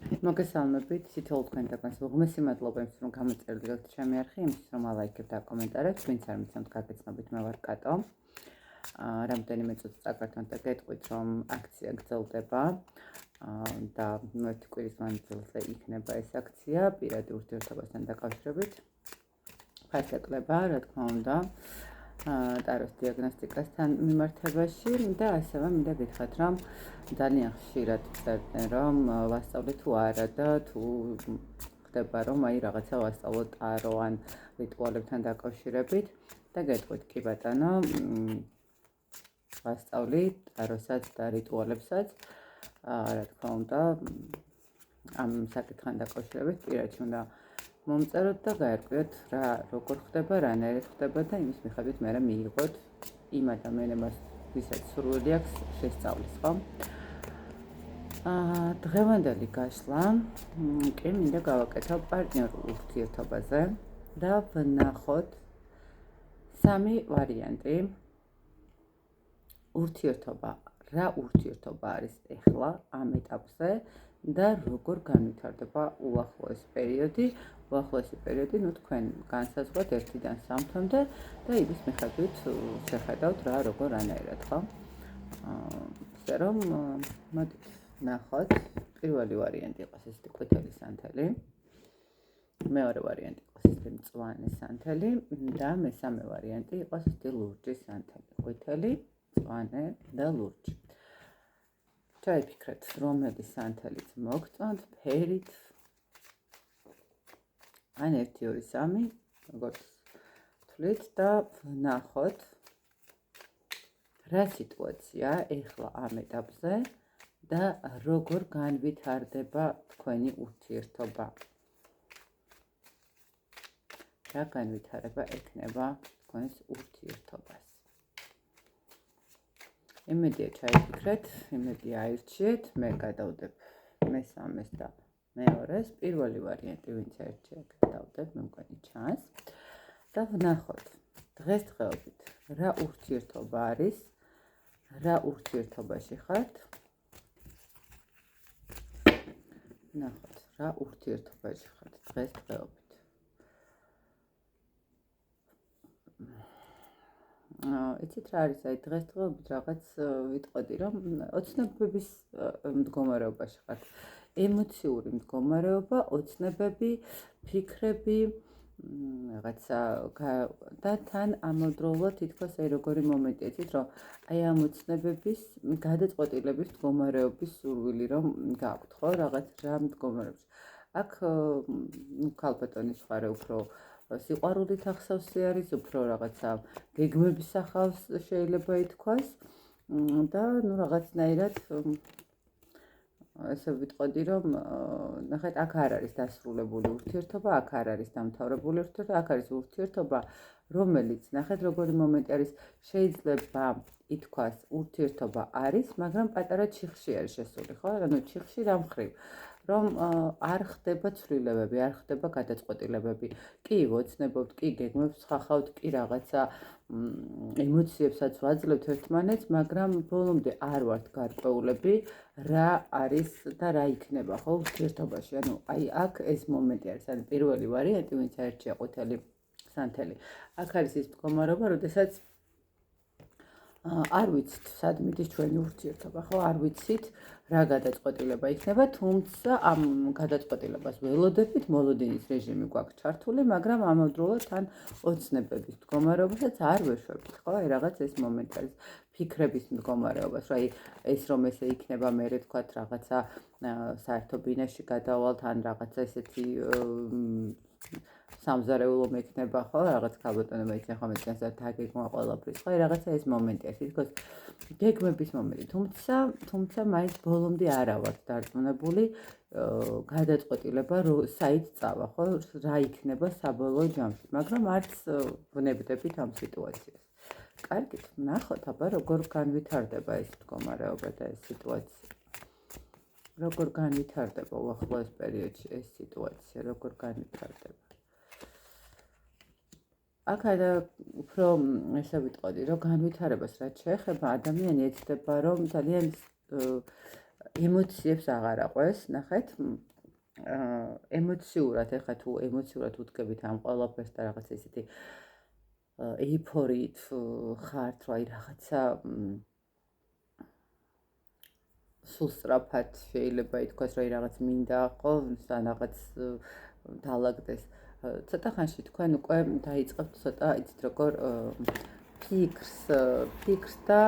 მოგესალმებით, თითოეულ თქვენთაგანს უღმესი მადლობა იმისთვის, რომ გამოწერდით ჩემი არხი, იმისთვის, რომ ალაიქებთ და კომენტარებთ, ვინც არ მიცემთ გაგეცნობით, მე ვარ კატო. რამდენიმე წუთი წაგართმევთ და გეტყვით, რომ აქცია გრძელდება და ერთი კვირის მანძილზე იქნება ეს აქცია პირადი ურთიერთობასთან დაკავშირებით. ფასეკლება, რა თქმა უნდა, ტაროს დიაგნოსტიკასთან მიმართებაში და ასევე მინდა გითხრათ, რომ ძალიან ხშირად წერდნენ, რომ ვასწავლე თუ არა და თუ ხდება, რომ აი რაღაცა ვასწავლო ტარო ან რიტუალებთან დაკავშირებით და გეტყვით, კი ბატონო, ვასწავლი ტაროსაც და რიტუალებსაც, რა თქმა უნდა, ამ საკითხთან დაკავშირებით პირადად უნდა მომწეროთ და გაერკვიოთ რა როგორ ხდება, რანაირად ხდება და იმის მიხედვით მე მიიღოთ იმ ადამიანებს, ვისაც სურვილი აქვს შესწავლის, ხო? დღევანდელი გაშლა კი მინდა გავაკეთო პარტნიორულ ურთიერთობაზე და ვნახოთ სამი ვარიანტი ურთიერთობა, რა ურთიერთობა არის ეხლა ამ ეტაპზე და როგორ განვითარდება უახლოესი პერიოდი, თქვენ განსაზღვროთ 1-დან 3-მდე და იმის მიხედვით შეხედავთ რა როგორ რანაირად, ხო? ისე რომ მოდით ნახოთ, პირველი ვარიანტი იყოს ესეთი ყვითელი სანთელი, მეორე ვარიანტი იყოს ესეთი მწვანე სანთელი და მესამე ვარიანტი იყოს ესეთი ლურჯი სანთელი, ყვითელი, მწვანე და ლურჯი. ჩაიფიქრეთ, რომელი სანთელიც მოგწონთ, ფერით, ან 1, 2, 3, როგორც თვლით და ვნახოთ რა სიტუაცია ეხლა ამ ეტაპზე და როგორ განვითარდება თქვენი ურთიერთობა. რა განვითარება ექნება თქვენს ურთიერთობას. იმედია ჩაიფიქრეთ, იმედია აირჩიეთ, მე გადავდებ მესამეს და მეორეს, პირველი ვარიანტი ვინც აირჩია, გადავდებ, მე მგონი ჩანს და ვნახოთ დღესდღეობით რა ურთიერთობა არის, რა ურთიერთობაში ხართ. ვნახოთ რა ურთიერთობაში ხართ დღესდღეობით. იცით რა არის, აი დღესდღეობით რაღაც ვიტყოდი, რომ ოცნებების მდგომარეობაში ხართ. ემოციური მდგომარეობა, ოცნებები, ფიქრები, რაღაცა და თან ამავდროულად თითქოს აი როგორი მომენტია, იცით რომ აი ამ ოცნებების გადაწყვეტილების მდგომარეობის სურვილი რომ გაქვთ, ხო, რაღაც რა მდგომარეობაში. აქ ქალბატონის მხარე უფრო სიყვარულით ახსავსი არის, უფრო რაღაცა გეგმების ახავს შეიძლება ითქვას და ნუ რაღაცნაირად ესე ვიტყოდი, რომ ნახეთ, აქ არ არის დასრულებული ურთიერთობა, აქ არ არის დამთავრებული ურთიერთობა, აქ არის ურთიერთობა, რომელიც ნახეთ, როგორი მომენტი არის, შეიძლება ითქვას ურთიერთობა არის, მაგრამ პატარა ჩიხში არის შესული, ხო? ანუ ჩიხში რა მხრივ, რომ არ ხდება ცვლილებები, არ ხდება გადაწყვეტილებები. კი, ვოცნებობთ, კი, გეგმებს ხახავთ, კი რაღაცა ემოციებსაც ვაძლევთ ერთმანეთს, მაგრამ ბოლომდე არ ვართ გარკვეულები, რა არის და რა იქნება, ხო, ურთიერთობაში. ანუ აი აქ ეს მომენტი არის, ანუ პირველი ვარიანტი, ვინც აირჩია ყვითელი სანთელი. აქ არის ის მდგომარეობა, როდესაც არ ვიცით, სად მიდის ჩვენი ურთიერთობა, ხო, არ ვიცით რა გადაწყვეტილება იქნება, თუმცა ამ გადაწყვეტილებას ველოდებით, მოლოდინის რეჟიმი გვაქვს ჩართული, მაგრამ ამავდროულად თან ოცნებების მდგომარეობასაც არ ვეშვებით, ხო, აი რაღაც ეს მომენტი არის ფიქრების მდგომარეობას, რა ეს რომ ესე იქნება, მე თქვათ რაღაცა საერთო ბინაში გადავალთ, ან რაღაცა ესეთი სამზარეულო მექნება, ხო, რაღაც ქალბატონებმა იციან ხომ ეს დაგეგმა ყველაფრის, ხო, რაღაცა ეს მომენტია, თითქოს გეგმების მომენტი, თუმცა მაინც ბოლომდე არა ვართ დარწმუნებული გადაწყვეტილება საით წავა, ხო, რა იქნება საბოლოო ჯამში, მაგრამ არც ვნებდებით ამ სიტუაციას. კარგით, ვნახოთ, აბა როგორ განვითარდება ეს მდგომარეობა და ეს სიტუაცია. როგორ განვითარდება უახლოეს პერიოდში ეს სიტუაცია, როგორ განვითარდება. აქ არა უფრო ესე ვიტყოდი, რომ განვითარებას რაც შეეხება, ადამიანი ეცდება, რომ ძალიან ემოციებს აღარ აყვეს, ნახეთ, ემოციურად, ეხლა თუ ემოციურად უდგებით ამ ყველაფერს და რაღაც ისეთი ეიფორიით ხართ, რომ აი რაღაცა სულ სწრაფად შეიძლება ითქვას, რომ რაღაც მინდა ხო, რაღაც დაალაგდეს. ცოტა ხანში თქვენ უკვე დაიწყებთ ცოტა იცით როგორ ფიქრს და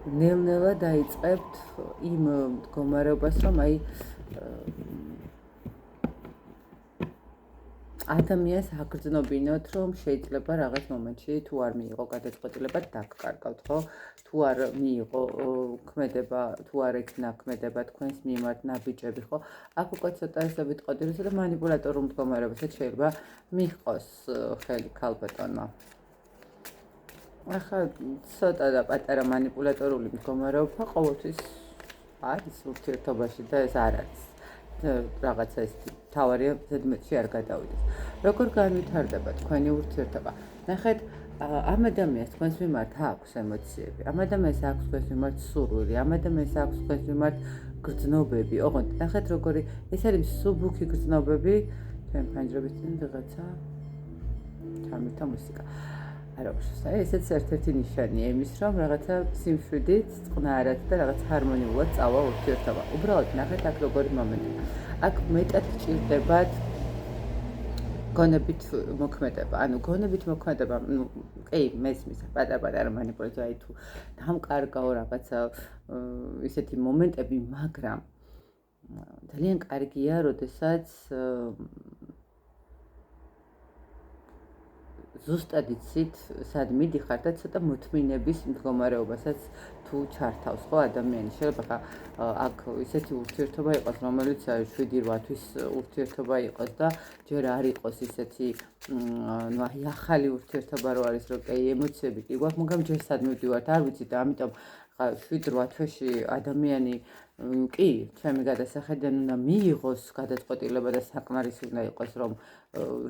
ნელ-ნელა დაიწყებთ იმ მდგომარეობას, რომ აი ადამიანს აგრძნობინოთ, რომ შეიძლება რაღაც მომენტში თუ არ მიიღო გადაწყვეტილება დაგკარგავთ, ხო? თუ არ მიიღო ქმედება, თუ არ ექნა ქმედება თქვენს მიმართ ნაბიჯები, ხო? აქ უკვე ცოტა ესე ვიტყოდი, რომ ცოტა მანიპულატორულ მდგომარეობასაც შეიძლება მიჰყოს ხელი ქალბატონმა. ახლა ცოტა და პატარა მანიპულატორული მდგომარეობა ყოველთვის არის ურთიერთობაში და ეს არ არის. რაღაცა ისეთი თავარია ზედმეტში არ გადავიდეს. როგორ განვითარდება თქვენი ურთიერთობა? ნახეთ, ამ ადამიანს თქვენს მიმართ აქვს ემოციები, ამ ადამიანს აქვს თქვენს მიმართ სურვილი, ამ ადამიანს აქვს თქვენს მიმართ გრძნობები. ოღონდ ნახეთ როგორი ეს არის მსუბუქი გრძნობები, ჩვენ ფანჯრების წინ რაღაცა თამთა მუსიკა. არა, ესეც ერთ-ერთი ნიშანია იმის, რომ რაღაცა სიმშვიდით, წყნარად და რაღაც ჰარმონიულად წავა ურთიერთობა. უბრალოდ ნახეთ აქ როგორი მომენტია. აქ მეტად გჭირდებათ გონებით მოქმედება. ანუ გონებით მოქმედება, კი, მესმის პატარ-პატარა მანიპულაცია, აი თუ დამკარგაო რაღაცა ისეთი მომენტები, მაგრამ ძალიან კარგია, როდესაც ზუსტად იცით, სად მიდიხარ და ცოტა მოთმინების მდგომარეობასაც თუ ჩართავს, ხო, ადამიანი. შეიძლება აქ ისეთი ურთიერთობა იყოს, რომელიც 7-8 თვის ურთიერთობა იყოს და ჯერ არ იყოს ისეთი, ну, აი ახალი ურთიერთობა რო არის, რომ კი ემოციები კი გვაქვს, მაგრამ ჯერ სად მივდივართ, არ ვიცი და ამიტომ 7-8 თვეში ადამიანი კი, ჩემი გადასახედიდან უნდა მიიღოს გადაწყვეტილება და საკმარისი უნდა იყოს, რომ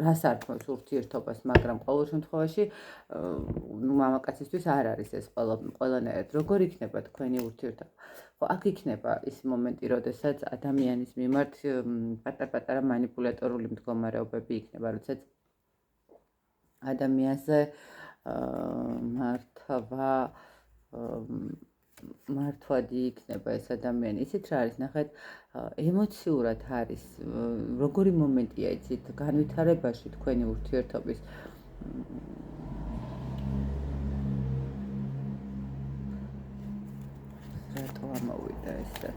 რას არქმევს ურთიერთობას, მაგრამ ყოველ შემთხვევაში მამაკაცისთვის არ არის ეს ყველანაირად. როგორ იქნება თქვენი ურთიერთობა? ხო, აქ იქნება ის მომენტი, როდესაც ადამიანის მიმართ პატარ-პატარა მანიპულატორული მდგომარეობები იქნება, როდესაც ადამიანზე მართვადი იქნება ეს ადამიანი. იცით რა არის, ნახეთ, ემოციურად არის, როგორი მომენტია იცით, განვითარებაში თქვენი ურთიერთობის. რატო ამოვიდა ესე?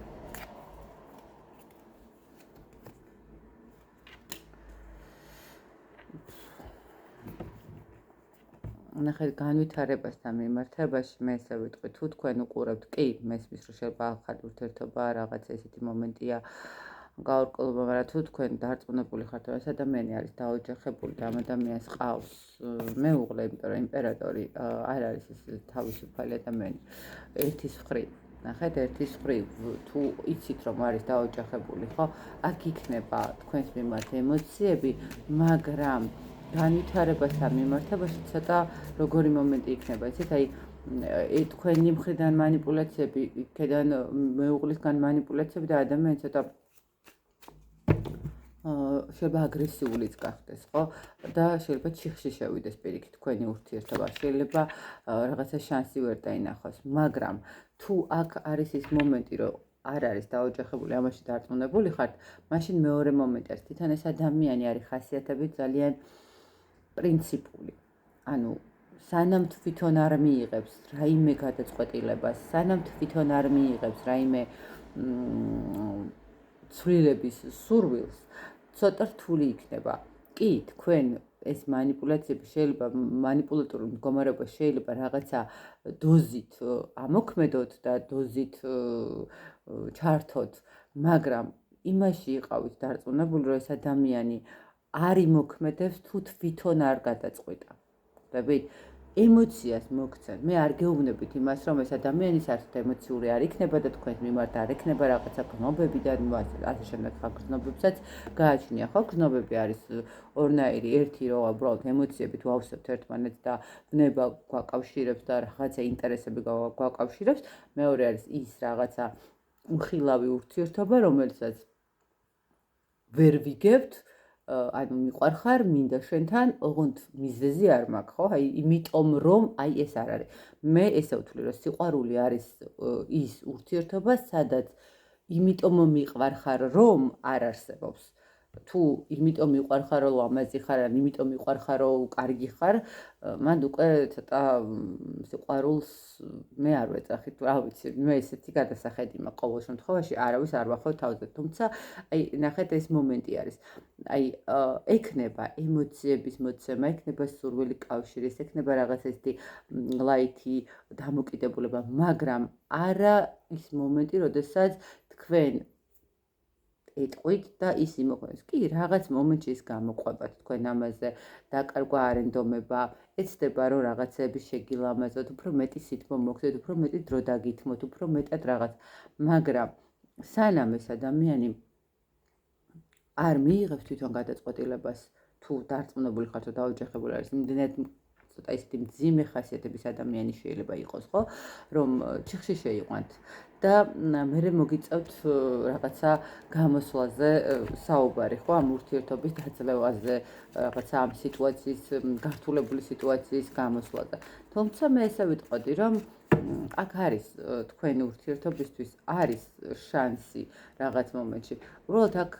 ნახეთ, განვითარებასთან მიმართებაში მე ესე ვიტყვი, თუ თქვენ უყურებთ, კი, მესმის, რომ შეიძლება ახალი ურთიერთობა რაღაცა ესეთი მომენტია გაურკვევლობა, მაგრამ თუ თქვენ დარწმუნებული ხართ, რომ ეს ადამიანი არის დაოჯახებული და ამ ადამიანს ყავს მეუღლე, იმიტომ რომ იმპერატორი არ არის ეს თავისუფალი ადამიანი. ერთის მხრივ, ნახეთ, ერთის მხრივ, თუ იცით, რომ არის დაოჯახებული, ხო, აქ იქნება თქვენს მიმართ ემოციები, მაგრამ განვითარებასთან მიმართებაში ცოტა როგორი მომენტი იქნება, იცით, აი თქვენი მხრიდან მანიპულაციები, იქედან მეუღლისგან მანიპულაციები და ადამიანი ცოტა შეიძლება აგრესიულიც გახდეს, ხო? და შეიძლება ჩიხში შევიდეს პირიქით თქვენი ურთიერთობა. შეიძლება რაღაცა შანსი ვერ დაინახოს, მაგრამ თუ აქ არის ის მომენტი, რომ არ არის დაოჯახებული, ამაში დარწმუნებული ხართ, მაშინ მეორე მომენტი არის, თვითონ ეს ადამიანი არის ხასიათებით ძალიან პრინციპული. ანუ სანამ თვითონ არ მიიღებს რაიმე გადაწყვეტილებას, სანამ თვითონ არ მიიღებს რაიმე ცვლილების სურვილს, ცოტა რთული იქნება. კი, თქვენ ეს მანიპულაციები შეიძლება მანიპულატორული მდგომარეობა შეიძლება რაღაცა დოზით ამოქმედოთ და დოზით ჩართოთ, მაგრამ იმაში იყავით დარწმუნებული, რომ ეს ადამიანი არ იმოქმედებს თუ თვითონ არ გადაწყვიტა. ხვდებით? ემოციას მოგცემ. მე არ გეუბნებით იმას, რომ ეს ადამიანი საერთოდ ემოციური არ იქნება და თქვენ მიმართ არ ექნება რაღაცა გრძნობები და ასე შემდეგ. ხა გრძნობებსაც გააჩნია, ხო? გრძნობები არის ორნაირი. ერთი რომ უბრალოდ ემოციებით ვავსებთ ერთმანეთს და ბნება გვაკავშირებს და რაღაცა ინტერესები გვაკავშირებს. მეორე არის ის რაღაცა უხილავი ურთიერთობა, რომელსაც ვერ ვიგებთ, ანუ მიყვარხარ, მინდა შენთან, ოღონდ მიზეზი არ მაქვს, ხო? აი, იმიტომ რომ აი ეს არ არის. მე ესე ვთვლი, რომ სიყვარული არის ის ურთიერთობა, სადაც იმიტომ მიყვარხარ, რომ არ არსებობს. თუ იმიტომ მიყვარხარ, რომ ლამაზი ხარ, ან იმიტომ მიყვარხარ, რომ კარგი ხარ, მან უკვე ცოტა სიყვარულს მე არ ვეძახით, რა ვიცი, მე ესეთი გადასახედი მაქვს ყოველ შემთხვევაში, არავის არ ვახავ თავზე, თუმცა აი ნახეთ ეს მომენტი არის. აი ექნება ემოციების მოცემა, ექნება სურვილი კავშირის, ექნება რაღაც ესეთი ლაითი დამოკიდებულება, მაგრამ არა ის მომენტი, როდესაც თქვენ ეტყვით და ის იმოქმედებს. კი, რაღაც მომენტში ის გამოყვებათ თქვენ ამაზე, დაკარგვა არენდომება, ეცდება რომ რაღაცეები შეგილამაზოთ, უფრო მეტი სითბო მოგცეთ, უფრო მეტი დრო დაგითმოთ, უფრო მეტად რაღაც. მაგრამ სანამ ეს ადამიანი არ მიიღებს თვითონ გადაწყვეტილებას, თუ დარწმუნებული ხართ, თუ დაოჯახებული არის, იმდენად ცოტა ისეთი მძიმე ხასიათების ადამიანი შეიძლება იყოს, ხო, რომ ჩიხში შეიყვანთ და მე მოგიწევთ რაღაცა გამოსვლაზე საუბარი, ხო, ამ ურთიერთობის დაძლევაზე, რაღაცა ამ სიტუაციის, გართულებული სიტუაციის გამოსვლაზე. თუმცა მე ესე ვიტყოდი, რომ აქ არის თქვენი ურთიერთობისთვის არის შანსი რაღაც მომენტში. უბრალოდ აქ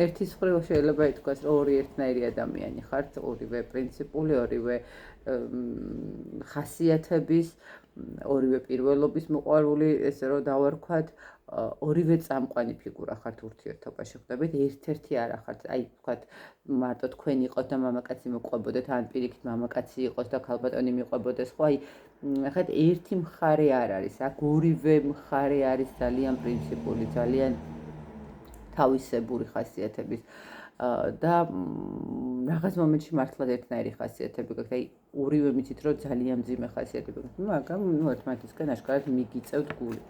ერთის მხრივ შეიძლება ითქვას, რომ ორი ერთნაირი ადამიანი ხართ, ორივე პრინციპული, ორივე ხასიათების, ორივე პირველობის მოყვარული, ესე რომ დავარქვათ, ორივე წამყვანი ფიგურა ხართ ურთიერთობაში, ხვდებით, ერთ-ერთი არა ხართ, აი ვთქვათ, მარტო თქვენ იყოთ და მამაკაცი მოყვებოდეთ, ან პირიქით მამაკაცი იყოს და ქალბატონი მიყვებოდეს, ხო, აი ნახეთ, ერთი მხარე არ არის, აქ ორივე მხარე არის ძალიან პრინციპული, ძალიან თავისებური ხასიათების და რაღაც მომენტში მართლაც ერთნაირი ხასიათები გაქვთ, აი ორივე მიცით, რომ ძალიან მძიმე ხასიათები გაქვთ, მაგრამ ერთმანეთისგან აშკარად მიგიწევთ გული.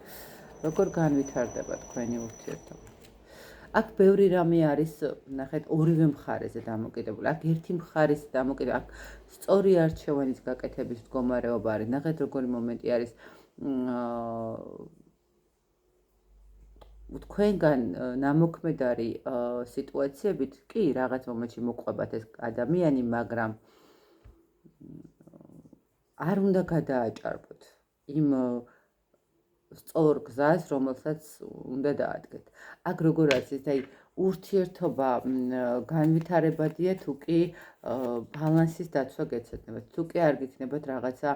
როგორ განვითარდება თქვენი ურთიერთობა? აქ ბევრი რამე არის, ნახეთ, ორივე მხარეზე დამოკიდებული. აქ ერთი მხარის დამოკიდებული, აქ სწორი არჩევანის გაკეთების მდგომარეობა არის. ნახეთ, როგორი მომენტი არის. თქვენგან ნამოქმედარი სიტუაციებით, კი, რაღაც მომენტში მოყვებათ ეს ადამიანი, მაგრამ არ უნდა გადააჭარბოთ იმ სწორ გზას, რომელსაც უნდა დაადგეთ. აქ როგორ არის ეს, აი ურთიერთობა განვითარებადია, თუ კი ბალანსის დაცვა გეცადნებათ, თუ კი არ გიქნებათ რაღაცა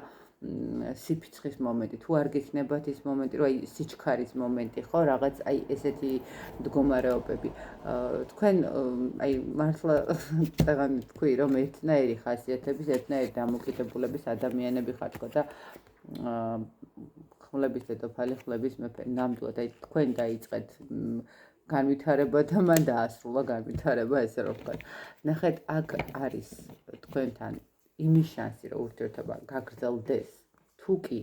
სიფიცხის მომენტი, თუ არ გიქნებათ ის მომენტი, რომ აი სიჩქარის მომენტი, ხო, რაღაც აი ესეთი მდგომარეობები. თქვენ აი მართლა წეგანი თქვი, რომ ერთნაირი ხასიათების, ერთნაირი დამოკიდებულების ადამიანები ხართ და ხმლების დედოფალი, ხმლების მეფე. ნამდვილად, აი თქვენ დაიწყეთ განვითარება და მან დაასრულა განვითარება, ესე რომ ვთქვათ. ნახეთ, აქ არის თქვენთან იმის შანსი, რომ ურთიერთობა გაგრძელდეს. თუ კი,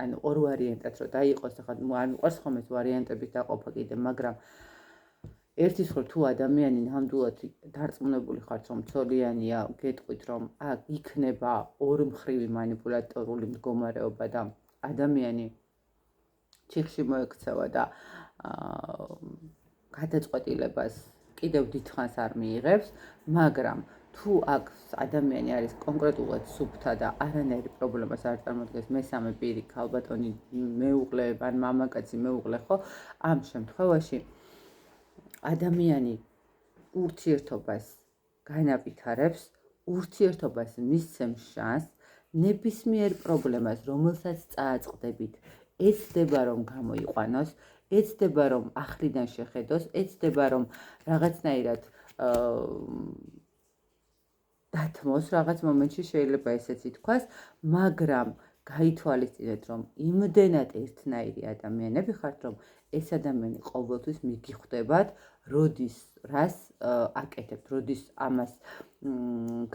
ანუ ორ ვარიანტად რომ დაიყოს, ახლა არ მიყვარს ხომ ეს ვარიანტების დაყოფა კიდე, მაგრამ ერთის მხრივ თუ ადამიანი ნამდვილად დარწმუნებული ხართ, რომ ცოლიანია, გეტყვით, რომ აქ იქნება ორმხრივი მანიპულატორული მდგომარეობა და ადამიანი ჩიხში მოექცევა და გადაწყვეტილებას კიდევ დიდხანს არ მიიღებს, მაგრამ თუ აქ ადამიანი არის კონკრეტულად სუფთა და არანაირი პრობლემას არ წარმოადგენს მესამე პირი, ქალბატონი მეუღლე, ან მამაკაცი მეუღლე, ხო, ამ შემთხვევაში ადამიანი ურთიერთობას განავითარებს, ურთიერთობას მისცემს შანსს, ნებისმიერ პრობლემას, რომელსაც წააწყდებით, ეცდება რომ გამოიყვანოს, ეცდება რომ ახლიდან შეხედოს, ეცდება რომ რაღაცნაირად დათმოს, რაღაც მომენტში შეიძლება ესეც ითქვას, მაგრამ გაითვალისწინეთ, რომ იმდენად ერთნაირი ადამიანები ხართ, რომ ეს ადამიანი ყოველთვის მიგიხვდებათ, როდის რას აკეთებთ, როდის ამას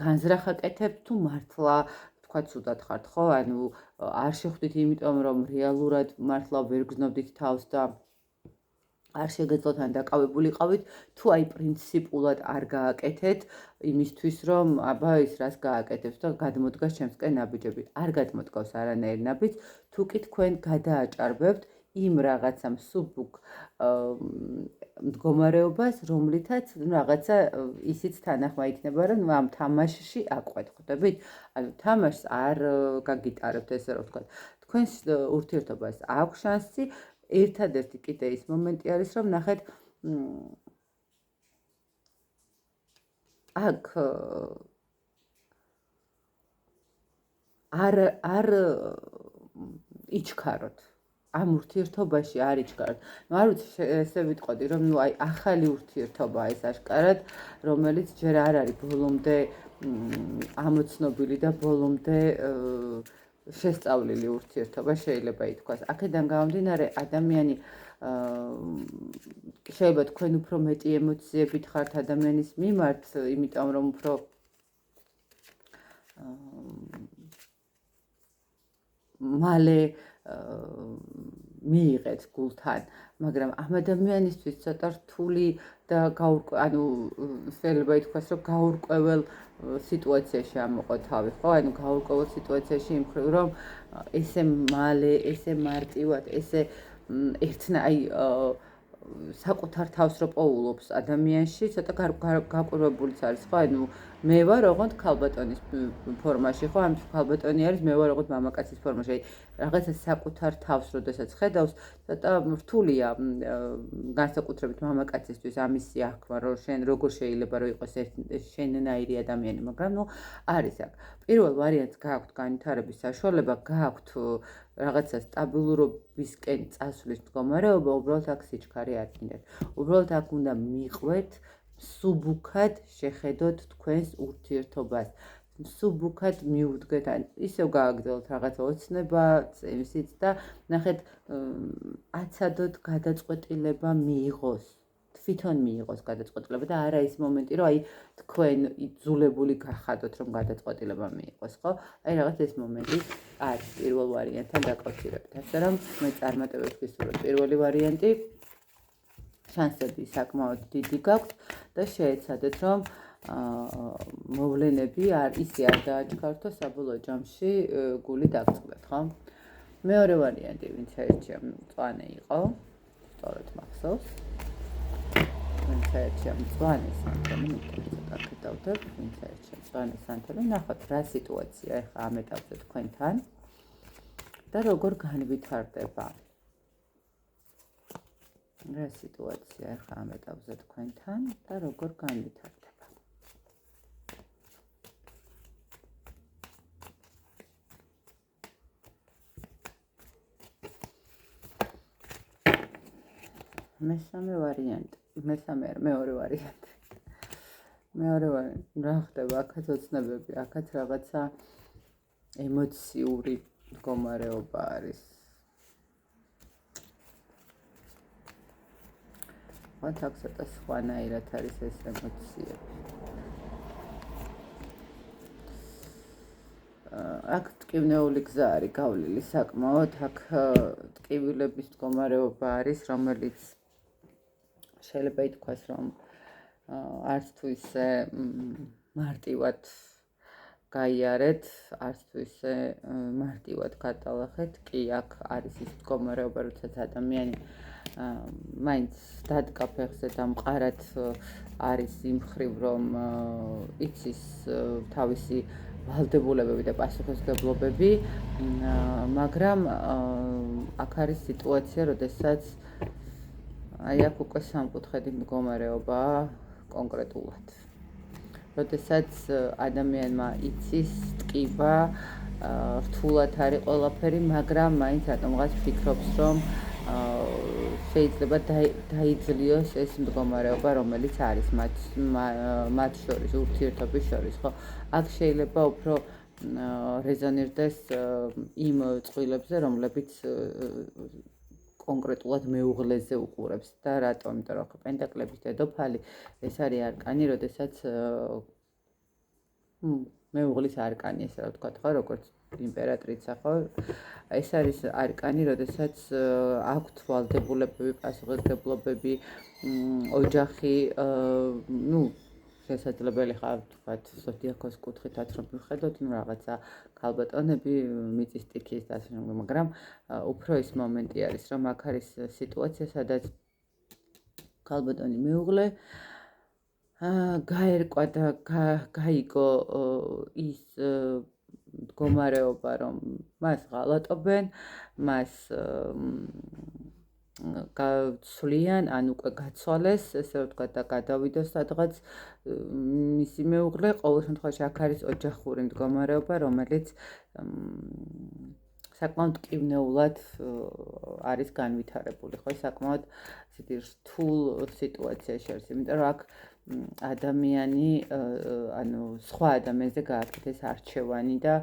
განზრახ აკეთებთ, თუ მართლა თქვა ცუდად ხართ, ხო? ანუ არ შეხვდით იმიტომ, რომ რეალურად მართლა ვერ გრძნობდით თავს და არ შეგეძლოთ ან დაკავებულიყავით, თუ აი პრინციპულად არ გააკეთეთ იმისთვის, რომ აბა ის რას გააკეთებს და გადმოდგას ჩემსკენ ნაბიჯები. არ გადმოდგავს არანაირ ნაბიჯს, თუ კი თქვენ გადააჭარბებთ იმ რაღაცა მსუბუქ მდგომარეობას, რომლითაც რაღაცა ისიც თანახმა იქნება, რომ ამ თამაშში აყვეთ, ხვდებით? ანუ თამაშს არ გაგიტარებთ, ესე რომ ვთქვათ. თქვენს ურთიერთობას აქვს შანსი, ერთადერთი კიდე ის მომენტი არის, რომ ნახეთ აქ არ იჩქაროთ. ამ ურთიერთობაში არ იჩქაროთ. ნუ არ ვიცი, ესე ვიტყოდი, რომ ნუ აი ახალი ურთიერთობაა ეს აშკარად, რომელიც ჯერ არ არის ბოლომდე ამოცნობილი და ბოლომდე შესწავლილი ურთიერთობა შეიძლება ითქვას. აქედან გამომდინარე, ადამიანი შეიძლება თქვენ უფრო მეტი ემოციებით ხართ ადამიანის მიმართ, იმიტომ რომ უფრო მალე მიიღეთ გულთან, მაგრამ ამ ადამიანისთვის ცოტა რთული და ანუ შეიძლება ითქვას, რომ გაურკვეველ სიტუაციაში ამოყო თავი, ხო? ანუ გაურკვეველ სიტუაციაში იმ მხრივ, რომ ესე მალე, ესე მარტივად, ესე აი საკუთარ თავს რო პოულობს ადამიანში, ცოტა გაკვირვებულიც არის, ხო? ანუ მე ვარ ოღონდ ქალბატონის ფორმაში, ხო? ამ ქალბატონი არის, მე ვარ ოღონდ მამაკაცის ფორმაში. აი რაღაცა საკუთარ თავს როდესაც ხედავს, ცოტა რთულია განსაკუთრებით მამაკაცისთვის ამისი აღქმა, რომ შენ როგორ შეიძლება რომ იყოს შენნაირი ადამიანი, მაგრამ ნუ არის აქ. პირველ ვარიანტს გააქვთ განვითარების საშუალება, გააქვთ რაღაცა სტაბილურობისკენ წასვლის მდგომარეობა, უბრალოდ აქ სიჩქარე არ გინდათ. უბრალოდ აქ უნდა მიყვეთ, მსუბუქად შეხედოთ თქვენს ურთიერთობას. მსუბუქად მიუდგეთ, ან ისევ გააგრძელოთ რაღაცა ოცნება, ისიც და ნახეთ, აცადოთ გადაწყვეტილება მიიღოს. თვითონ მიიღოს გადაწყვეტილება და არა ის მომენტი, რომ აი თქვენ იძულებული გახადოთ, რომ გადაწყვეტილება მიიღოს, ხო? აი რაღაც ეს მომენტი არის პირველ ვარიანტთან დაკავშირებით. ასე რომ მე წარმატებებს ვისურვებ. პირველი ვარიანტი შანსები საკმაოდ დიდი გაქვთ და შეეცადეთ, რომ მოვლენები ისე არ დააჩქაროთ, საბოლოო ჯამში გული დაგწყდეთ, ხო? მეორე ვარიანტი, ვინც აირჩია, მწვანე იყო, სწორად მახსოვს. ვინც აირჩია მწვანე სანთელი, ცოტა გადავდებ, ვინც აირჩია მწვანე სანთელი, ნახოთ რა სიტუაცია ახლა ამ ეტაპზე თქვენთან და როგორ განვითარდება. რა სიტუაცია ახლა ამ ეტაპზე თქვენთან და როგორ განვითარდება. მესამე ვარიანტი, მეორე ვარიანტი. მეორე ვარიანტი, რა ხდება? აქაც ოცნებები, აქაც რაღაცა ემოციური მდგომარეობა არის. მათ აქ ცოტა სხვანაირად არის ეს ემოციები. აქ ტკივნეული გზა არის გავლილი საკმაოდ, აქ ტკივილების მდგომარეობა არის, რომელიც შეიძლება ითქვას, რომ არც თუ ისე მარტივად გაიარეთ, არც თუ ისე მარტივად გადალახეთ, კი აქ არის ის მდგომარეობა, როდესაც ადამიანი მაინც დადგა ფეხზე და მყარად არის იმ მხრივ, რომ იცის თავისი ვალდებულებები და პასუხისმგებლობები, მაგრამ აქ არის სიტუაცია, როდესაც აი აქ უკვე სამკუთხედი მდგომარეობა კონკრეტულად. როდესაც ადამიანმა იცის, ტკივა, რთულად არის ყველაფერი, მაგრამ მაინც რატომღაც ფიქრობს, რომ შეიძლება დაიძლიოს ეს მდგომარეობა, რომელიც არის მათ შორის, ურთიერთობის შორის, ხო? აქ შეიძლება უფრო რეზონირდეს იმ წყვილებზე, რომლებიც კონკრეტულად მეუღლეზე უყურებს და რატომ? იმიტომ რომ პენტაკლების დედოფალი ეს არის არკანი, როდესაც მეუღლის არკანი, ესე რა ვთქვათ, ხო, როგორც იმპერატრიცა, ხო? ეს არის არკანი, როდესაც აქვთ ვალდებულებები, პასუხისმგებლობები, ოჯახი, შესაძლებელი ხარ თქვათ ზოდიაქოს კუთხითაც რომ ვიხედოთ, ну რაღაცა ქალბატონები მიწის სტიქის და ასე შემდეგ, მაგრამ უფრო ის მომენტი არის, რომ აქ არის სიტუაცია, სადაც ქალბატონი მეუღლე გაერკვა და გაიგო ის მდგომარეობა, რომ მას ღალატობენ, მას გაცვლიან, ან უკვე გაცვალეს, ესე ვთქვათ და გადავიდოს სადღაც მისი მეუღლე, ყოველ შემთხვევაში აქ არის ოჯახური მდგომარეობა, რომელიც საკმაოდ მტკივნეულად არის განვითარებული, ხო, საკმაოდ ისეთი რთულ სიტუაციაში არის, იმიტომ რომ აქ ადამიანი, ანუ სხვა ადამიანზე გააკეთეს არჩევანი და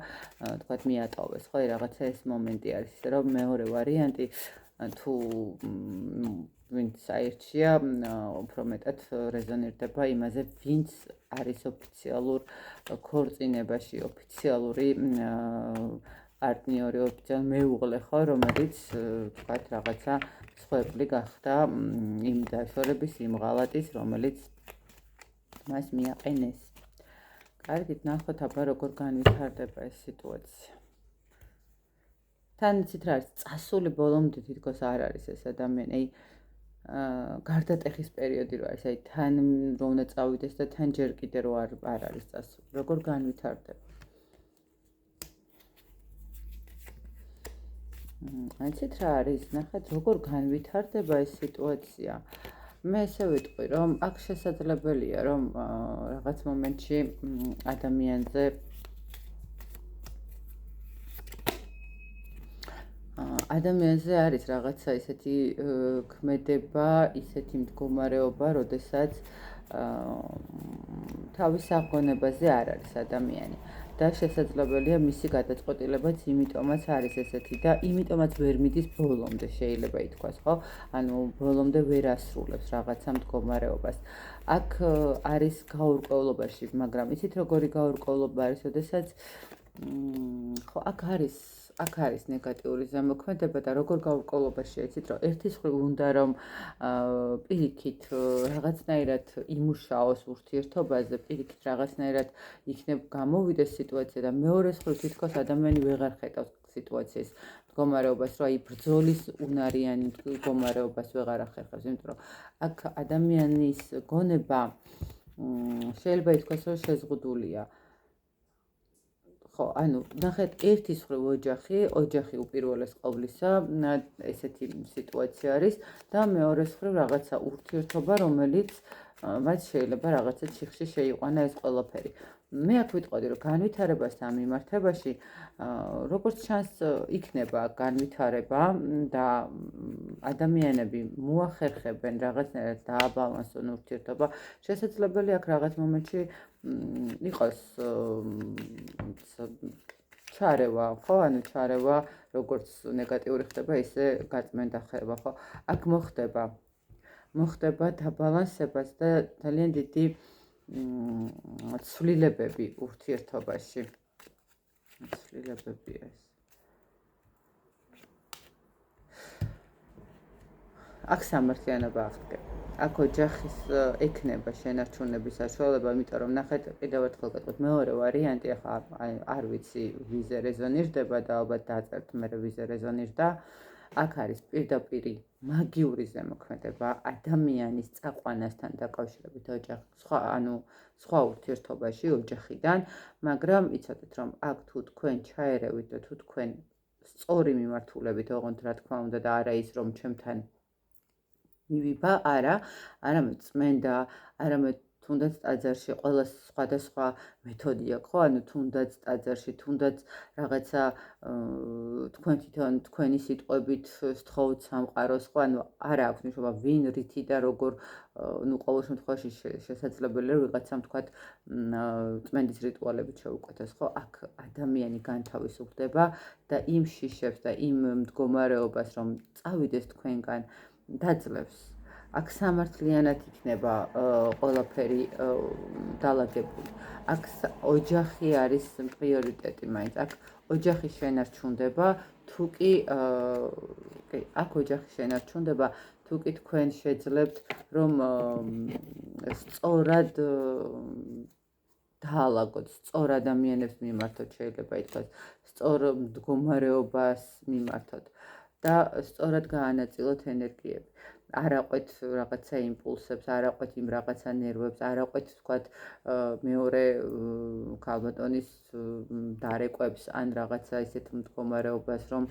თქვათ მიატოვეს, ხო, რაღაცა ეს მომენტი არის, ისე რომ მეორე ვარიანტი თუ ვინც აირჩია, უფრო მეტად რეზონირდება იმაზე, ვინც არის ოფიციალურ ქორწინებაში, ოფიციალური პარტნიორი, ოფიციალური მეუღლე, ხო, რომელიც თქვათ რაღაცა მსხვერპლი გახდა იმ დაშორების, იმ ღალატის, რომელიც მას მიაყენეს. კარგით, ნახოთ აბა როგორ განვითარდება ეს სიტუაცია. თან იცით რა არის, წასული ბოლომდე თითქოს არ არის ეს ადამიანი, აი გარდატეხის პერიოდი რო არის, აი თან რო უნდა წავიდეს და თან ჯერ კიდე რო არ არის წასული. როგორ განვითარდება? იცით რა არის, ნახეთ როგორ განვითარდება ეს სიტუაცია. მე ესე ვიტყვი, რომ აქ შესაძლებელია, რომ რაღაც მომენტში ადამიანზე არის რაღაცა ისეთი ქმედება, ისეთი მდგომარეობა, როდესაც თავის აღგონებაზე არ არის ადამიანი და შესაძლებელია მისი გადაწყვეტილებაც იმიტომაც არის ესეთი და იმიტომაც ვერ მიდის ბოლომდე, შეიძლება ითქვას, ხო? ანუ ბოლომდე ვერ ასრულებს რაღაცა მდგომარეობას. აქ არის გაურკვევლობაში, მაგრამ იცით როგორი გაურკვევლობა არის, როდესაც ხო, აქ არის ნეგატიური ზემოქმედება და როგორ გაურკვევლობაშია, იცით რომ ერთის მხრივ უნდა რომ პირიქით რაღაცნაირად იმუშაოს ურთიერთობაზე, პირიქით რაღაცნაირად იქნებ გამოვიდეს სიტუაცია და მეორეს მხრივ თითქოს ადამიანი ვეღარ ხედავს სიტუაციის მდგომარეობას, რომ აი ბრძოლის უნარიანი მდგომარეობას ვეღარ ახერხებს, იმიტომ რომ აქ ადამიანის გონება შეიძლება ითქვას, რომ შეზღუდულია. ხო, ანუ ნახეთ, ერთის მხრივ ოჯახი უპირველეს ყოვლისა, ესეთი სიტუაცია არის და მეორეს მხრივ რაღაცა ურთიერთობა, რომელიც მათ შეიძლება რაღაცა ჩიხში შეიყვანა ეს ყველაფერი. მე აქ ვიტყოდი, რომ განვითარებასთან მიმართებაში, როგორც ჩანს, იქნება განვითარება და ადამიანები მოახერხებენ რაღაცნაირად დააბალანსონ ურთიერთობა. შესაძლებელია აქ რაღაც მომენტში იყოს ჩარევა, ხო, ანუ ჩარევა როგორც ნეგატიური ხდება, ისე გაწმენდა ხდება, ხო? აქ მოხდება დაბალანსებაც და ძალიან დიდი ცვლილებები ურთიერთობაში. ცვლილებები ეს. აქ სამართლიანობა აღდგება. აქ ოჯახის ექნება შენარჩუნების საშუალება, იმიტომ რომ ნახეთ, კიდევ ერთხელ გეტყვით, მეორე ვარიანტი, ახლა არ ვიცი, ვიზე რეზონირდება და ალბათ დაწერთ მე ვიზე რეზონირდა. აქ არის პირდაპირი მაგიური ზემოქმედება ადამიანის წაყვანასთან დაკავშირებით სხვა ურთიერთობაში ოჯახიდან, მაგრამ იცოდეთ, რომ აქ თუ თქვენ ჩაერევით და თუ თქვენ სწორი მიმართულებით, ოღონდ რა თქმა უნდა და არა ის, რომ ჩემთან მივიბა, არამედ წმენდა, არამედ თუნდაც ტაძარში ყველა სხვადასხვა მეთოდი აქვს, ხო? ანუ თუნდაც ტაძარში, თუნდაც რაღაცა თქვენ თვითონ თქვენი სიტყვებით სთხოვთ სამყაროს, ხო? ანუ არა აქვს მნიშვნელობა ვინ, რითი და როგორ, ну, ყოველ შემთხვევაში შესაძლებელია რომ ვიღაცამ თქვათ წმენდის რიტუალებით შეუკვეთოს, ხო? აქ ადამიანი განთავისუფლდება და იმ შიშებს და იმ მდგომარეობას, რომ წავიდეს თქვენგან დაძლევს. აქ სამართლიანად იქნება ყველაფერი დალაგებული. აქ ოჯახი არის პრიორიტეტი მაინც. აქ ოჯახი შენარჩუნდება, აქ ოჯახი შენარჩუნდება, თუ კი თქვენ შეძლებთ რომ სწორად დაალაგოთ, სწორ ადამიანებს მიმართოთ, შეიძლება ითქვას, სწორ მდგომარეობას მიმართოთ და სწორად გაანაწილოთ ენერგიები. არ აყვეთ რაღაცა იმპულსებს, არ აყვეთ იმ რაღაცა ნერვებს, არ აყვეთ ვთქვათ მეორე ქალბატონის დარეკვებს ან რაღაცა ისეთ მდგომარეობას, რომ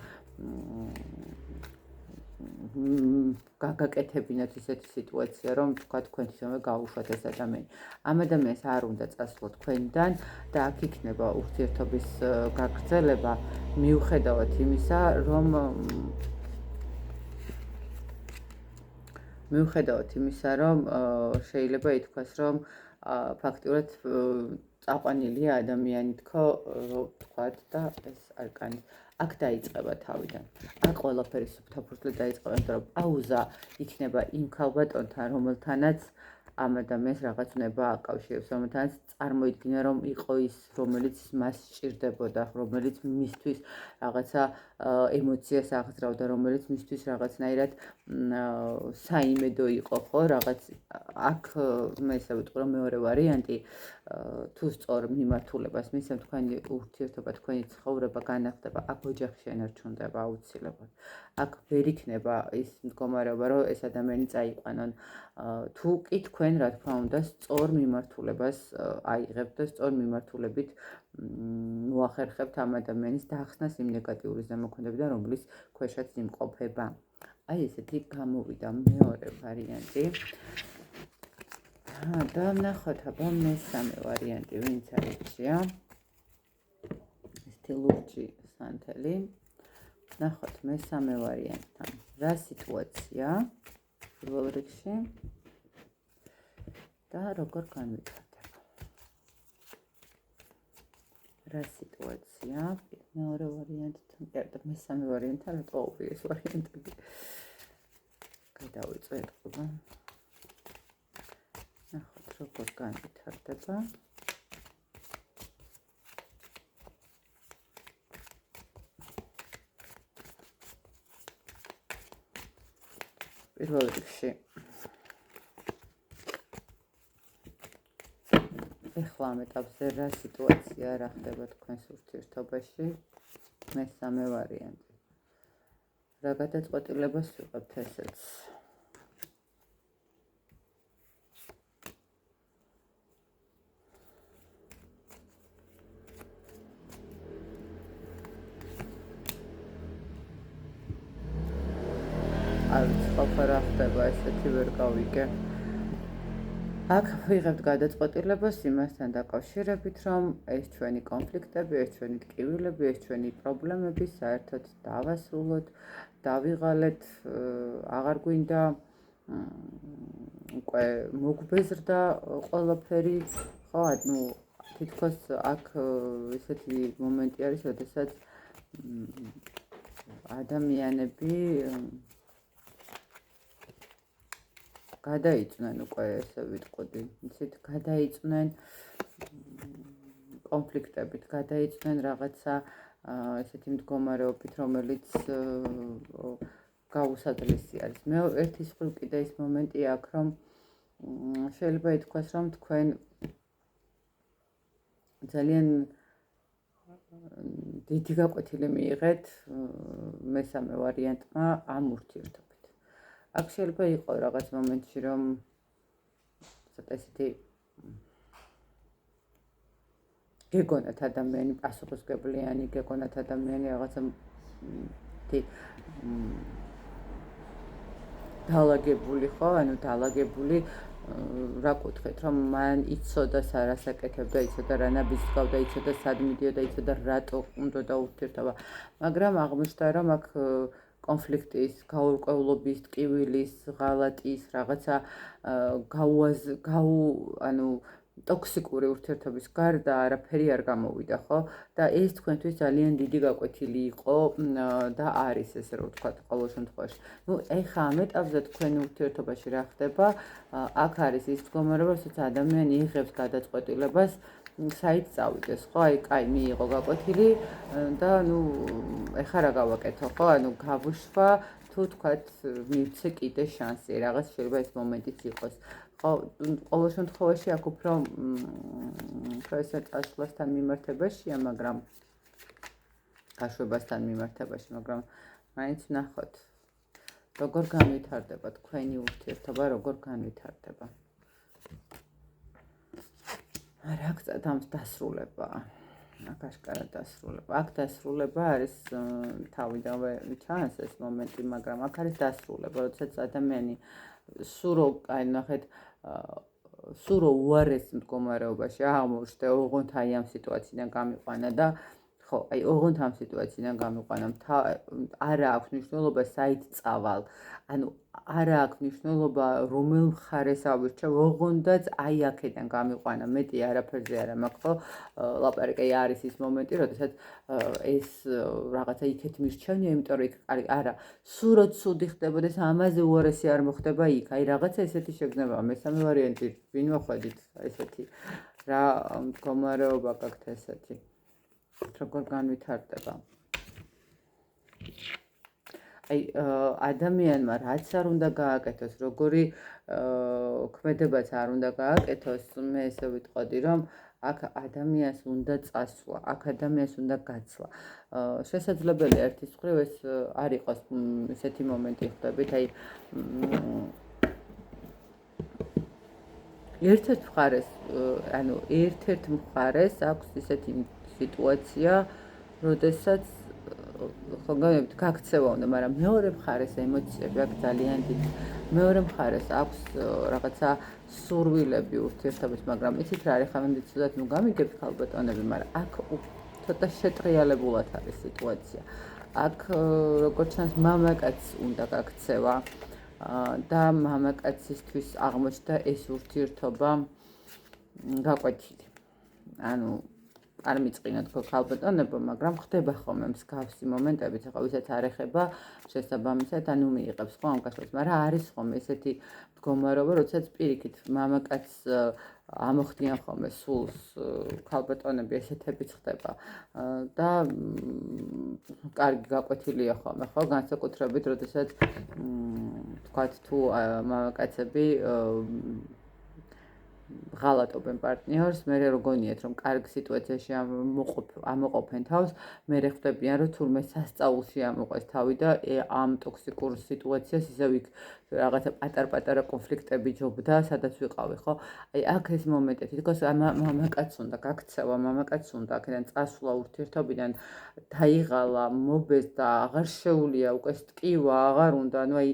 გაგაკეთებინათ ისეთი სიტუაცია, რომ თქვა თქვენთვისმე გაუშვათ ეს ადამიანი. ამ ადამიანს არ უნდა წასვლოთ თქვენიდან და აქ იქნება ურთიერთობის გაგრძელება მიუხედავად იმისა, რომ შეიძლება ითქვას, რომ ფაქტიურად წაყვანილია ადამიანი თქვათ და ეს არკანი აქ დაიწყება თავიდან. აქ ყველაფერი სუფთაფუძვლად დაიწყება, იმიტომ რომ პაუზა იქნება იმ ქალბატონთან, რომელთანაც ამ ადამიანს რაღაც ნება აკავშირებს, რომელთანაც წარმოიდგინა, რომ იყო ის, რომელიც მას სჭირდებოდა, რომელიც მისთვის რაღაცა ემოციას აღძრავდა, რომელიც მისთვის რაღაცნაირად საიმედო იყო, ხო, რაღაც აქ მე ესე ვიტყვი, რომ მეორე ვარიანტი თუ სწორ მიმართულებას მისცემთ თქვენი ურთიერთობა, თქვენი ცხოვრება განახლდება, აქ ოჯახი შენარჩუნდება აუცილებლად. აქ ვერ იქნება ის მდგომარეობა, რომ ეს ადამიანი წაიყვანონ. თუ კი თქვენ, რა თქმა უნდა, სწორ მიმართულებას აიღებთ და სწორ მიმართულებით მოახერხებთ ამ ადამიანის დაახსნას იმ ნეგატიური ზემოქმედებიდან, რომლის ქვეშაც იმყოფება. აი ესეთი გამოვიდა მეორე ვარიანტი. და ვნახოთ აბა მესამე ვარიანტი ვინც არიცია. ეს ლურჯი სანთელი. ვნახოთ მესამე ვარიანტთან რა სიტუაცია პირველ რიგში და როგორ განვითარდება. რა სიტუაცია მეორე ვარიანტთან და მესამე ვარიანტთან რატო ეს ვარიანტები გადავიწვევთ ყობა. ნახოთ როგორ განვითარდება. პირველ რიგში ეხლა ამ ეტაპზე რა სიტუაცია რა ხდება თქვენს ურთიერთობაში? მესამე ვარიანტი. რა გადაწყვეტილებას ვიღებთ ესეც? არ ვიცი რა ხდება, ესეთი ვერ გავიგე. აქ ვიღებთ გადაწყვეტილებას იმასთან დაკავშირებით, რომ ეს ჩვენი კონფლიქტები, ეს ჩვენი ტკივილები, ეს ჩვენი პრობლემები საერთოდ დავასრულოთ, დავიღალეთ, აღარ გვინდა უკვე მოგვბეზრდა ყველაფერი, ხო, ანუ თითქოს აქ ესეთი მომენტი არის, როდესაც ადამიანები გადაიწვნენ უკვე ესე ვიტყოდი, ისეთ გადაიწვნენ კონფლიქტებით, გადაიწვნენ რაღაცა ესეთი მდგომარეობით, რომელიც გაუსაძლისი არის. მე ერთი მხრივ კიდე ის მომენტი აქვს, რომ შეიძლება ითქვას, რომ თქვენ ძალიან დიდი გაკვეთილი მიიღეთ მესამე ვარიანტმა ამ ურთიერთობაზე. აქ შეიძლება იყო რაღაც მომენტში, რომ ცოტა ესეთი გეგონათ ადამიანი პასუხისმგებლიანი, გეგონათ ადამიანი რაღაცა დაალაგებული, ხო, ანუ დაალაგებული რა კუთხით, რომ მან იცოდა რას აკეთებდა, იცოდა რა ნაბიჯს ჰგავდა, იცოდა სად მიდიოდა, იცოდა რატო უნდოდა ურთიერთობა, მაგრამ აღმოჩნდა, რომ აქ კონფლიქტის, გაურკვევლობის, ტკივილის, ღალატის, რაღაცა ანუ ტოქსიკური ურთიერთობის გარდა არაფერი არ გამოვიდა, ხო? და ეს თქვენთვის ძალიან დიდი გაკვეთილი იყო და არის ესე რომ ვთქვათ ყოველ შემთხვევაში. ნუ ეხა ამ ეტაპზე თქვენი ურთიერთობაში რა ხდება? აქ არის ის მდგომარეობა, სადაც ადამიანი იღებს გადაწყვეტილებას საით წავიდეს, ხო? აი, კაი, მიიღო გაკვეთილი და ნუ ეხა რა გავაკეთო, ხო? ანუ გავუშვა თუ თუ თქვათ მივცე კიდე შანსი, რაღაც შეიძლება ეს მომენტიც იყოს. ხო, ყოველ შემთხვევაში აქ უფრო ესე წასვლასთან მიმართებაშია, მაგრამ გაშვებასთან მიმართებაში, მაგრამ მაინც ნახოთ, როგორ განვითარდება თქვენი ურთიერთობა, როგორ განვითარდება. რა გწად ამ დასრულებაა. აქ ашკარად დასრულება. აქ დასრულება არის თავიდანვე ჩანს ეს მომენტი, მაგრამ აქ არის დასრულება, როდესაც ადამიანი სურო, აი ნახეთ, სურო უარეს მდგომარეობაში აღმოჩნდა, ოღონდ აი ამ სიტუაციიდან გამიყვანა და ხო, აი ოღონდ ამ სიტუაციიდან გამიყვანა, არა აქვს მნიშვნელობა საით წავალ, ანუ არა აქვს მნიშვნელობა რომელ მხარეს ავირჩევ, ოღონდაც აი აქედან გამიყვანა, მეტი არაფერზე არა მაქვს, ხო? ლაპარაკი არის ის მომენტი, როდესაც ეს რაღაცა იქეთ მირჩენია, იმიტომ რომ იქ არა, სუროთ ცუდი ხდებოდეს, ამაზე უარესი არ მოხდება იქ, აი რაღაცა ესეთი შეგრძნება, მესამე ვარიანტი, ვინ მოხვედით, ესეთი რა მდგომარეობა გაქვთ ესეთი. როგორ განვითარდება. აი ადამიანმა რაც არ უნდა გააკეთოს, როგორი ქმედებაც არ უნდა გააკეთოს, მე ესე ვიტყოდი, რომ აქ ადამიანს უნდა წასვლა, აქ ადამიანს უნდა გაცვლა. შესაძლებელია ერთის მხრივ ეს არ იყოს ესეთი მომენტი ხდებით, აი ერთ-ერთ მხარეს, ანუ ერთ-ერთ მხარეს აქვს ისეთი სიტუაცია, როდესაც ხოგავთ გაქცევა უნდა, მაგრამ მეორე მხარეს ემოციები აქვს ძალიან დიდი. მეორე მხარეს აქვს რაღაცა სურვილები ურთიერთობის, მაგრამ იცით რა არის, ხა მე ცუდად ნუ გამიგებთ ხალბატონები, მაგრამ აქ ცოტა შეტრიალებულად არის სიტუაცია. აქ როგორც ჩანს, მამაკაც უნდა გაქცევა და მამაკაცისთვის აღმოჩნდა ეს ურთიერთობა გაკვეთილი. ანუ არ მიწყინოთ ხალბატონებო, მაგრამ ხდება ხოლმე მსგავსი მომენტებიც, ახლა ვისაც არ ეხება შესაბამისად, ანუ მიიღებს ხო ამ კაცებს, მაგრამ არის ხოლმე ესეთი მდგომარეობა, როდესაც პირიქით მამაკაც ამოხდიან ხოლმე სულს ხალბატონები ესეთებიც ხდება და კარგი გაკვეთილია ხოლმე, ხო, განსაკუთრებით, როდესაც თქვათ თუ მამაკაცები ღალატობენ პარტნიორს, მე როგორიათ რომ კარგ სიტუაციაში ამოყოფენ თავს, მე ხვდებიან რომ თურმე სასწაულში ამოყვეს თავი და ამ ტოქსიკურ სიტუაციას ისევ იქ რაღაცა პატარ-პატარა კონფლიქტები ჯობდა, სადაც ვიყავი, ხო? აი აქ ეს მომენტი, თითქოს მამაკაც უნდა გაქცევა, მამაკაც უნდა აქედან წასვლა ურთიერთობიდან, დაიღალა, მობეს და აღარ შეუულია უკვე ტკივა, აღარ უნდა, ანუ აი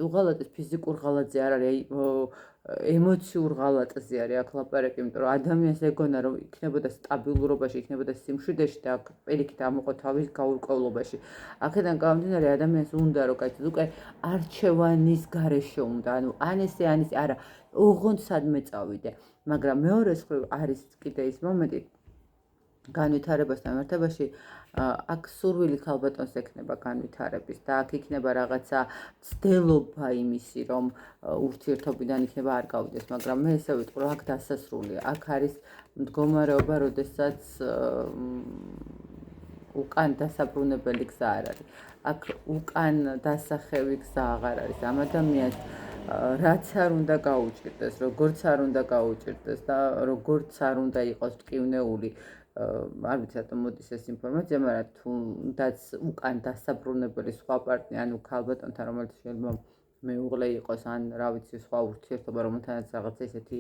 უღალატეს ფიზიკურ ღალატზე არ არის, აი ემოციურ ღალატზე არის აქ ლაპარაკი, იმიტომ რომ ადამიანს ეგონა რომ იქნებოდა სტაბილურობაში, იქნებოდა სიმშვიდეში და აქ პირიქით ამოყო თავის გაურკვევლობაში. აქედან გამომდინარე ადამიანს უნდა რომ კაცი უკვე არჩევანის გარეშე უნდა, ანუ ან ესე ან ისე, არა, ოღონდ სადმე წავიდე. მაგრამ მეორე მხრივ არის კიდე ის მომენტი განვითარებასთან მიმართებაში, აქ სურვილი ხალბატონს ექნება განვითარების და აქ იქნება რაღაცა ცდილობა იმისი, რომ ურთიერთობიდან იქნება არ გავიდეს, მაგრამ მე ესე ვიტყვი, რომ აქ დასასრულია. აქ არის მდგომარეობა, როდესაც უკან დასაბრუნებელი გზა არ არის. აქ უკან დასახევი გზა აღარ არის. ამ ადამიანს რაც არ უნდა გაუჭირდეს, როგორც არ უნდა გაუჭირდეს და როგორც არ უნდა იყოს ტკივნეული, არ ვიცი რატომ მოდის ეს ინფორმაცია, მაგრამ თუნდაც უკან დასაბრუნებელი სხვა პარტნიორი, ანუ ხალბატონთან, რომელიც შეიძლება მეუღლე იყოს, ან რა ვიცი, სხვა ურთიერთობა, რომელთანაც რაღაცა ისეთი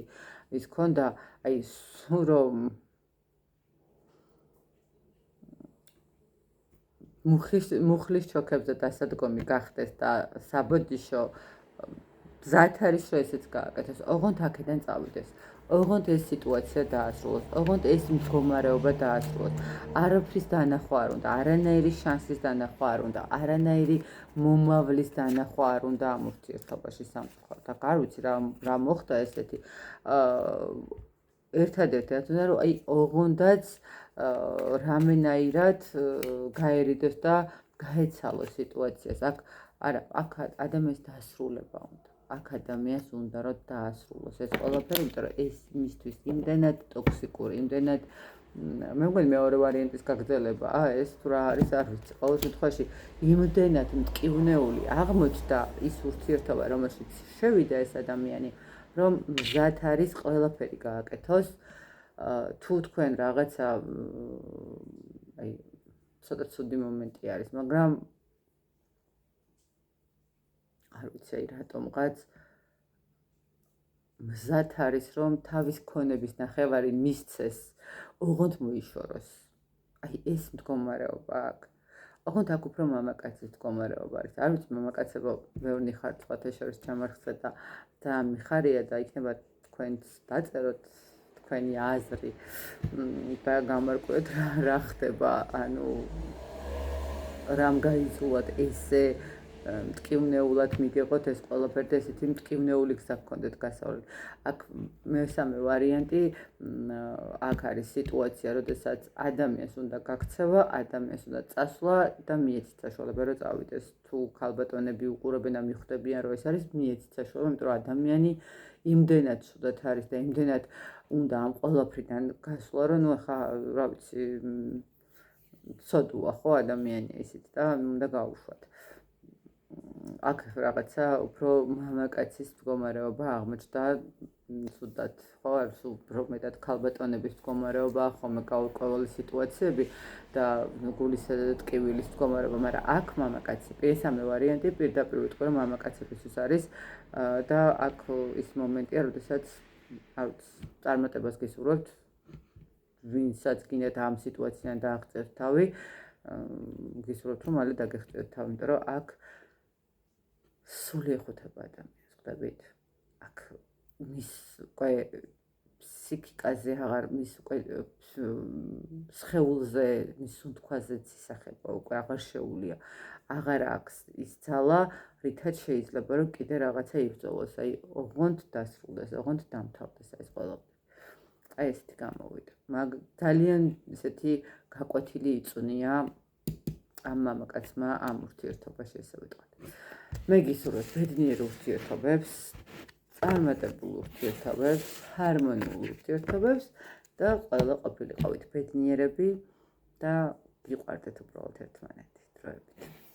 ის ქონდა, აი სულ რომ მუხლის ჩოქებზე დასადგომი გახდეს და საბოდიშო გზად არის რომ ესეც გააკეთოს, ოღონდ აქედან წავიდეს. ოღონდ ეს სიტუაცია დაასრულოს, ოღონდ ეს მდგომარეობა დაასრულოს. არაფრის დანახვა არ უნდა, არანაირი შანსის დანახვა არ უნდა, არანაირი მომავლის დანახვა არ უნდა ამ ურთიერთობაში სამწუხაროდ. აქ არ ვიცი რა მოხდა ესეთი. ერთადერთი რაც უნდა რომ აი ოღონდაც რამენაირად გაერიდეს და გაეცალოს სიტუაციას. აქ არა, აქ ადამიანის დასრულება უნდა. აქ ადამიანს უნდა რომ დაასრულოს ეს ყველაფერი, იმიტომ რომ ეს მისთვის იმდენად ტოქსიკური, იმდენად მე მგონი მეორე ვარიანტის გაგრძელება ეს თუ რა არის არ ვიცი. ყოველ შემთხვევაში იმდენად მტკივნეული აღმოჩნდა ის ურთიერთობა, რომელშიც შევიდა ეს ადამიანი, რომ მზად არის ყველაფერი გააკეთოს. თუ თქვენ რაღაცა აი ცოტა ცუდი მომენტი არის, მაგრამ არ ვიცი აი რატომღაც მზად არის რომ თავის ქონების ნახევარი მისცეს, ოღონდ მოიშოროს. აი ეს მდგომარეობა აქვს. ოღონდ აქ უფრო მამაკაცის მდგომარეობა არის. არ ვიცი მამაკაცებო ბევრი ხარ სხვათა შორის ჩამარხსა და მიხარია და იქნება თქვენც დაწეროთ თქვენი აზრი და გამარკვევთ რა ხდება, ანუ რამ გაიზულად ესე მტკივნეულად მიგეღოთ ეს ყველაფერი და ესეთი მტკივნეული გზა გქონდეთ გასავლით. აქ მესამე ვარიანტი აქ არის სიტუაცია, როდესაც ადამიანს უნდა გაქცევა, ადამიანს უნდა წასვლა და მიეცით საშუალება რომ წავიდეს. თუ ქალბატონები უყურებენ და მიხვდებიან რომ ეს არის მიეცით საშუალება, იმიტომ რომ ადამიანი იმდენად ცუდად არის და იმდენად უნდა ამ ყველაფრიდან გასვლა, რომ ნუ ახლა რა ვიცი ცოდუა ხო ადამიანი ისიც და უნდა გაუშვათ. აქ რაღაცა უფრო მამაკაცის მდგომარეობა აღმოჩნდა ცუდად, ხო, არ უფრო მეტად ქალბატონების მდგომარეობა, ხომ გაურკვეველი სიტუაციები და გულის ტკივილის მდგომარეობა, მაგრამ აქ მამაკაცი, მესამე ვარიანტი პირდაპირ ვიტყვი რომ მამაკაცებისთვის არის და აქ ის მომენტია, როდესაც არ ვიცი, წარმატებას გისურვებთ, ვინცაც გინდათ ამ სიტუაციიდან დააღწევთ თავი, გისურვებთ რომ მალე დაგეხტიოთ თავი, იმიტომ რომ აქ სული ეხუთება ადამიანს, ხვდებით? აქ მის უკვე ფსიქიკაზე აღარ მის უკვე სხეულზე, მის სუნთქვაზეც ისახება, უკვე აღარ შეუულია. აღარ აქვს ის ძალა, რითაც შეიძლება რომ კიდე რაღაცა იბრძოლოს, აი ოღონდ დასრულდეს, ოღონდ დამთავრდეს ეს ყველაფერი. აი ესეთი გამოვიდა. მაგ ძალიან ესეთი გაკვეთილი იწვნია ამ მამაკაცმა ამ ურთიერთობაში ესე ვიტყვით. მე გისურვებთ ბედნიერ ურთიერთობებს, წარმატებულ ურთიერთობებს, ჰარმონიულ ურთიერთობებს და ყველა ყოფილიყავით ბედნიერები და გიყვარდეთ უბრალოდ ერთმანეთი დროებით.